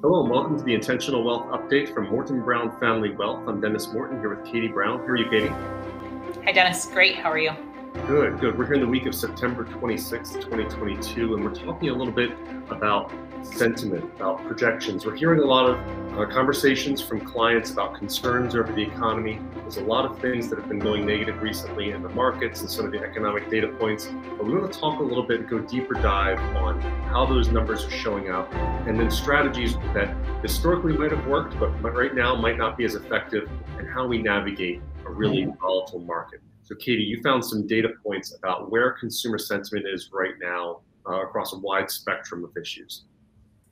Hello and welcome to the Intentional Wealth Update from Morton Brown Family Wealth. I'm Dennis Morton here with Katie Brown. How are you, Katie? Hi, Dennis. Great. How are you? Good, good. We're here in the week of September 26th, 2022, and we're talking a little bit about sentiment, about projections. We're hearing a lot of conversations from clients about concerns over the economy. There's a lot of things that have been going negative recently in the markets and some of the economic data points. But we want to talk a little bit and go deeper dive on how those numbers are showing up, and then strategies that historically might have worked, but right now might not be as effective, and how we navigate a really volatile market. So Katie, you found some data points about where consumer sentiment is right now across a wide spectrum of issues.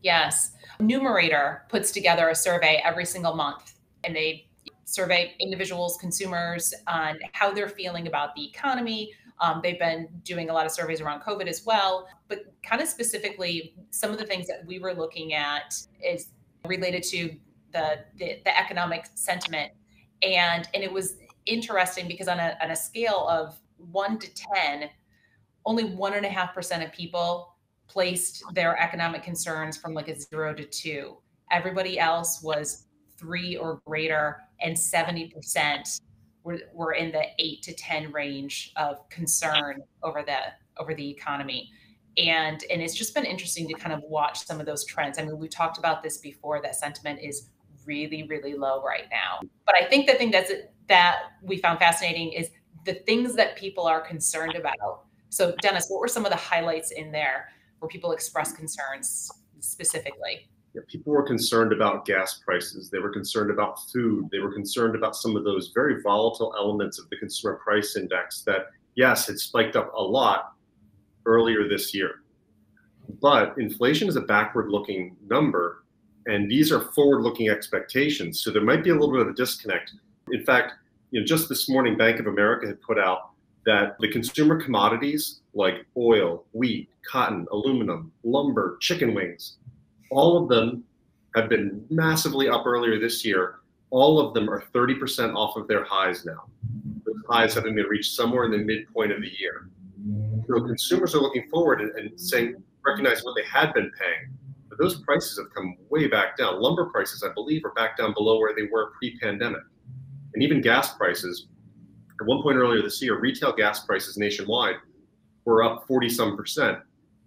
Yes. Numerator puts together a survey every single month, and they survey individuals, consumers, on how they're feeling about the economy. They've been doing a lot of surveys around COVID as well, but kind of specifically, some of the things that we were looking at is related to the economic sentiment. And it was interesting because on a scale of 1 to 10, only 1.5% of people placed their economic concerns from like a 0 to 2. Everybody else was 3 or greater, and 70% were in the 8 to 10 range of concern over the economy. And it's just been interesting to kind of watch some of those trends. I mean, we talked about this before, that sentiment is really, really low right now. But I think the thing that we found fascinating is the things that people are concerned about. So Dennis, what were some of the highlights in there where people express concerns specifically? Yeah, people were concerned about gas prices. They were concerned about food. They were concerned about some of those very volatile elements of the consumer price index that, yes, had spiked up a lot earlier this year. But inflation is a backward-looking number, and these are forward-looking expectations. So there might be a little bit of a disconnect. In fact, just this morning, Bank of America had put out that the consumer commodities like oil, wheat, cotton, aluminum, lumber, chicken wings, all of them have been massively up earlier this year. All of them are 30% off of their highs now. Those highs having been reached somewhere in the midpoint of the year. So consumers are looking forward and saying, recognize what they had been paying. But those prices have come way back down. Lumber prices, I believe, are back down below where they were pre-pandemic. And even gas prices, at one point earlier this year, retail gas prices nationwide were up 40-some%.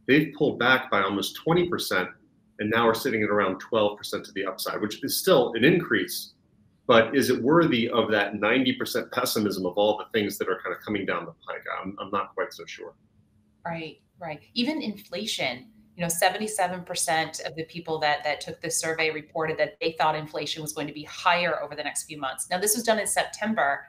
They've pulled back by almost 20%, and now are sitting at around 12% to the upside, which is still an increase. But is it worthy of that 90% pessimism of all the things that are kind of coming down the pike? I'm not quite so sure. Right, right. Even inflation, 77% of the people that took this survey reported that they thought inflation was going to be higher over the next few months. Now, this was done in September,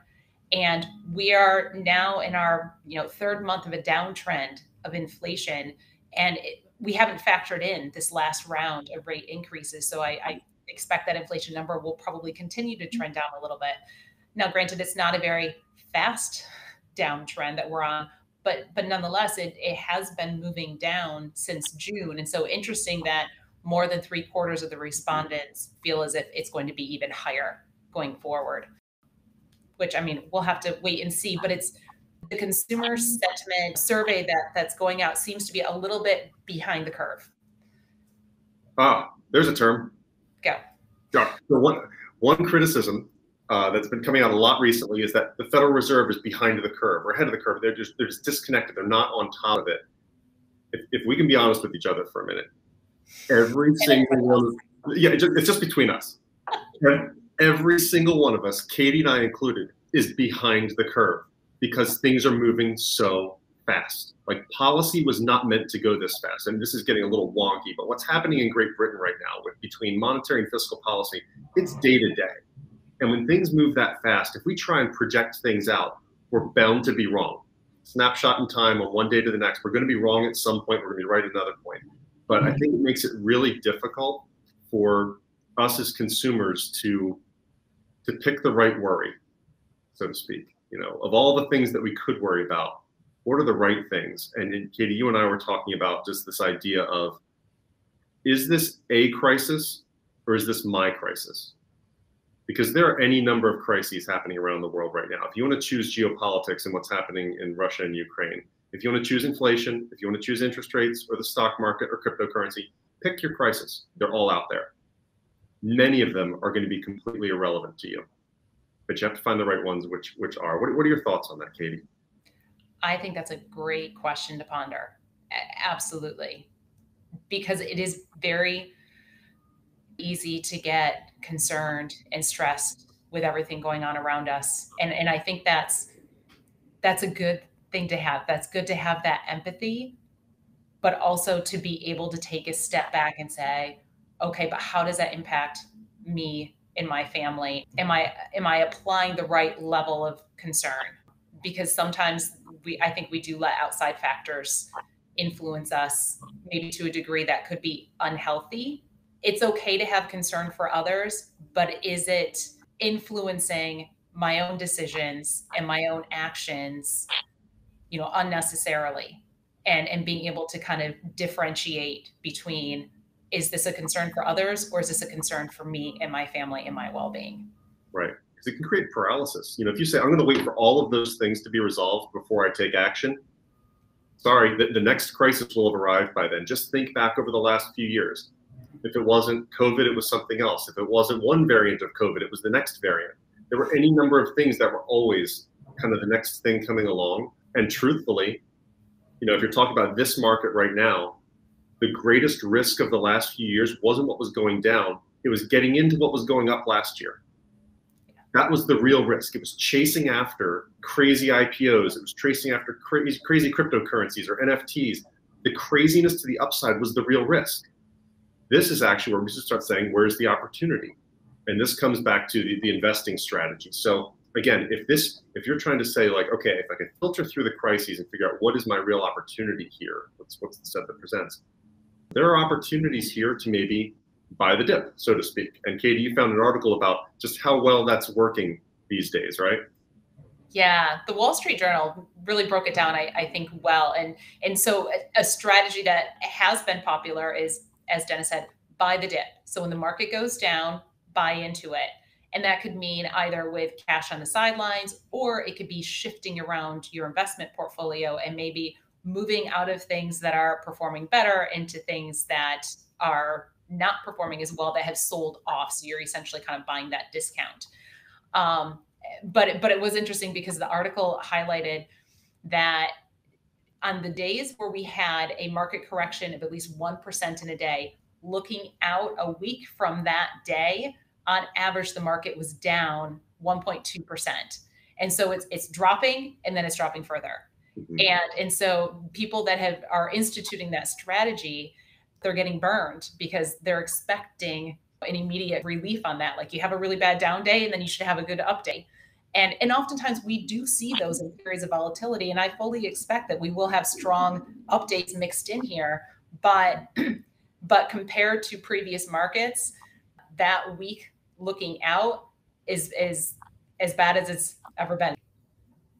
and we are now in our third month of a downtrend of inflation, and we haven't factored in this last round of rate increases. So I expect that inflation number will probably continue to trend down a little bit. Now, granted, it's not a very fast downtrend that we're on, but nonetheless, it has been moving down since June. And so interesting that more than 3/4 of the respondents feel as if it's going to be even higher going forward, which, I mean, we'll have to wait and see. But it's the consumer sentiment survey that's going out seems to be a little bit behind the curve. There's a term. Go. Yeah. So one criticism that's been coming out a lot recently is that the Federal Reserve is behind the curve or ahead of the curve. They're just disconnected. They're not on top of it. If we can be honest with each other for a minute, every single one, it's just between us. Every single one of us, Katie and I included, is behind the curve because things are moving so fast. Like, policy was not meant to go this fast. And this is getting a little wonky, but what's happening in Great Britain right now between monetary and fiscal policy, it's day to day. And when things move that fast, if we try and project things out, we're bound to be wrong. Snapshot in time on one day to the next, we're going to be wrong at some point, we're going to be right at another point. But I think it makes it really difficult for us as consumers to pick the right worry, so to speak. Of all the things that we could worry about, what are the right things? And Katie, you and I were talking about just this idea of, is this a crisis or is this my crisis? Because there are any number of crises happening around the world right now. If you want to choose geopolitics and what's happening in Russia and Ukraine, if you want to choose inflation, if you want to choose interest rates or the stock market or cryptocurrency, pick your crisis. They're all out there. many of them are going to be completely irrelevant to you. But you have to find the right ones, which are. What are your thoughts on that, Katie? I think that's a great question to ponder. Absolutely. Because it is very easy to get concerned and stressed with everything going on around us. And I think that's a good thing to have. That's good to have that empathy, but also to be able to take a step back and say, okay, but how does that impact me and my family? Am I applying the right level of concern? Because sometimes I think we do let outside factors influence us, maybe to a degree that could be unhealthy. It's okay to have concern for others, but is it influencing my own decisions and my own actions, unnecessarily? And being able to kind of differentiate between, is this a concern for others, or is this a concern for me and my family and my well-being? Right. Because it can create paralysis. If you say, I'm going to wait for all of those things to be resolved before I take action, sorry, the next crisis will have arrived by then. Just think back over the last few years. If it wasn't COVID, it was something else. If it wasn't one variant of COVID, it was the next variant. There were any number of things that were always kind of the next thing coming along. And truthfully, if you're talking about this market right now, the greatest risk of the last few years wasn't what was going down. It was getting into what was going up last year. That was the real risk. It was chasing after crazy IPOs. It was chasing after crazy cryptocurrencies or NFTs. The craziness to the upside was the real risk. This is actually where we should start saying, where's the opportunity? And this comes back to the investing strategy. So again, if you're trying to say like, okay, if I can filter through the crises and figure out what is my real opportunity here, what's the set that presents, there are opportunities here to maybe buy the dip, so to speak. And Katie, you found an article about just how well that's working these days, right? Yeah, the Wall Street Journal really broke it down, I think, well. And so a strategy that has been popular is, as Dennis said, buy the dip. So when the market goes down, buy into it. And that could mean either with cash on the sidelines, or it could be shifting around your investment portfolio and maybe moving out of things that are performing better into things that are not performing as well, that have sold off. So you're essentially kind of buying that discount. But it was interesting because the article highlighted that on the days where we had a market correction of at least 1% in a day, looking out a week from that day, on average, the market was down 1.2%. And so it's dropping, and then it's dropping further. Mm-hmm. And so people that are instituting that strategy, they're getting burned because they're expecting an immediate relief on that. Like, you have a really bad down day and then you should have a good up day. And oftentimes we do see those in periods of volatility. And I fully expect that we will have strong updates mixed in here. But compared to previous markets, that week looking out is as bad as it's ever been.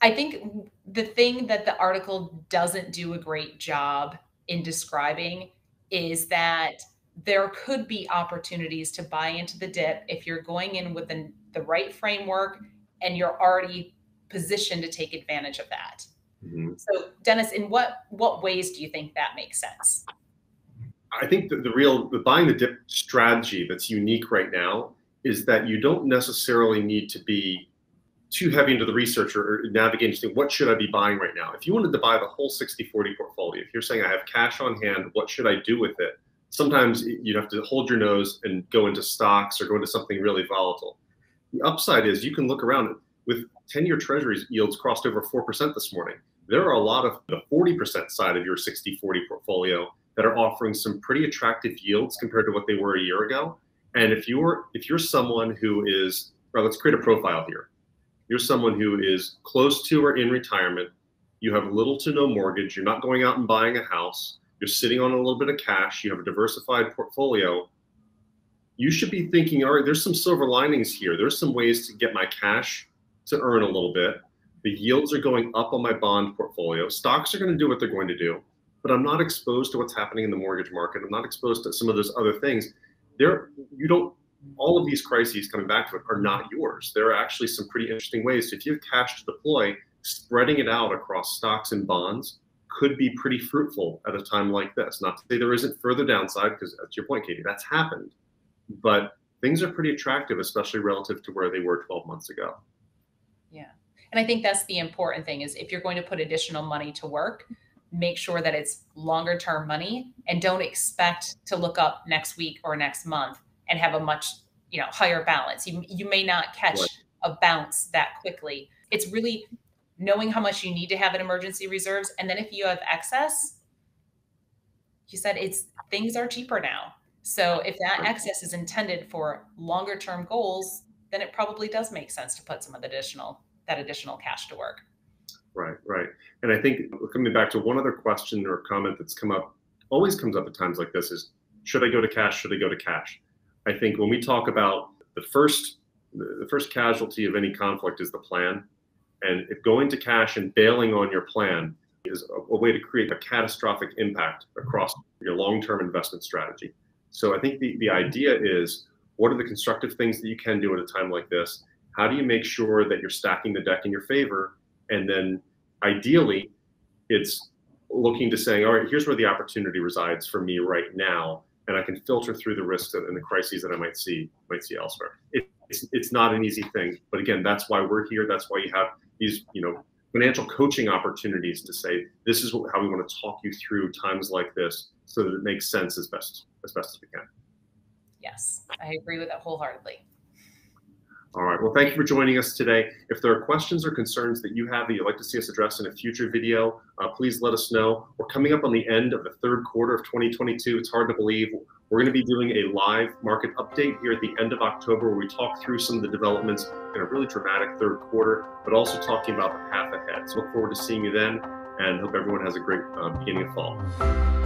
I think the thing that the article doesn't do a great job in describing is that there could be opportunities to buy into the dip if you're going in with the right framework and you're already positioned to take advantage of that. Mm-hmm. So Dennis, in what ways do you think that makes sense? I think the buying the dip strategy that's unique right now is that you don't necessarily need to be too heavy into the research or navigating to what should I be buying right now. If you wanted to buy the whole 60-40 portfolio, if you're saying I have cash on hand, what should I do with it? Sometimes you'd have to hold your nose and go into stocks or go into something really volatile. The upside is you can look around with 10-year treasuries yields crossed over 4% this morning. There are a lot of the 40% side of your 60-40 portfolio that are offering some pretty attractive yields compared to what they were a year ago. And if you're someone who is, well, let's create a profile here. You're someone who is close to or in retirement. You have little to no mortgage. You're not going out and buying a house. You're sitting on a little bit of cash. You have a diversified portfolio. You should be thinking, all right, there's some silver linings here. There's some ways to get my cash to earn a little bit. The yields are going up on my bond portfolio. Stocks are going to do what they're going to do, but I'm not exposed to what's happening in the mortgage market. I'm not exposed to some of those other things. All of these crises, coming back to it, are not yours. There are actually some pretty interesting ways. So if you have cash to deploy, spreading it out across stocks and bonds could be pretty fruitful at a time like this. Not to say there isn't further downside, because to your point, Katie, that's happened. But things are pretty attractive, especially relative to where they were 12 months ago. Yeah. And I think that's the important thing is if you're going to put additional money to work, make sure that it's longer term money and don't expect to look up next week or next month and have a much, higher balance. You may not catch Right. a bounce that quickly. It's really knowing how much you need to have in emergency reserves. And then if you have excess, you said things are cheaper now. So if that Right. excess is intended for longer term goals, then it probably does make sense to put some of that additional cash to work. Right, right. And I think coming back to one other question or comment that's always comes up at times like this is, should I go to cash? Should I go to cash? I think when we talk about the first casualty of any conflict is the plan. And if going to cash and bailing on your plan is a way to create a catastrophic impact across your long-term investment strategy. So I think the idea is, what are the constructive things that you can do at a time like this? How do you make sure that you're stacking the deck in your favor? And then ideally, it's looking to saying, all right, here's where the opportunity resides for me right now, and I can filter through the risks and the crises that I might see elsewhere. It's not an easy thing, but again, that's why we're here. That's why you have these, financial coaching opportunities to say, this is how we want to talk you through times like this, so that it makes sense as best as we can. Yes, I agree with that wholeheartedly. All right. Well, thank you for joining us today. If there are questions or concerns that you have that you'd like to see us address in a future video, please let us know. We're coming up on the end of the third quarter of 2022. It's hard to believe. We're going to be doing a live market update here at the end of October, where we talk through some of the developments in a really dramatic third quarter, but also talking about the path ahead. So look forward to seeing you then, and hope everyone has a great beginning of fall.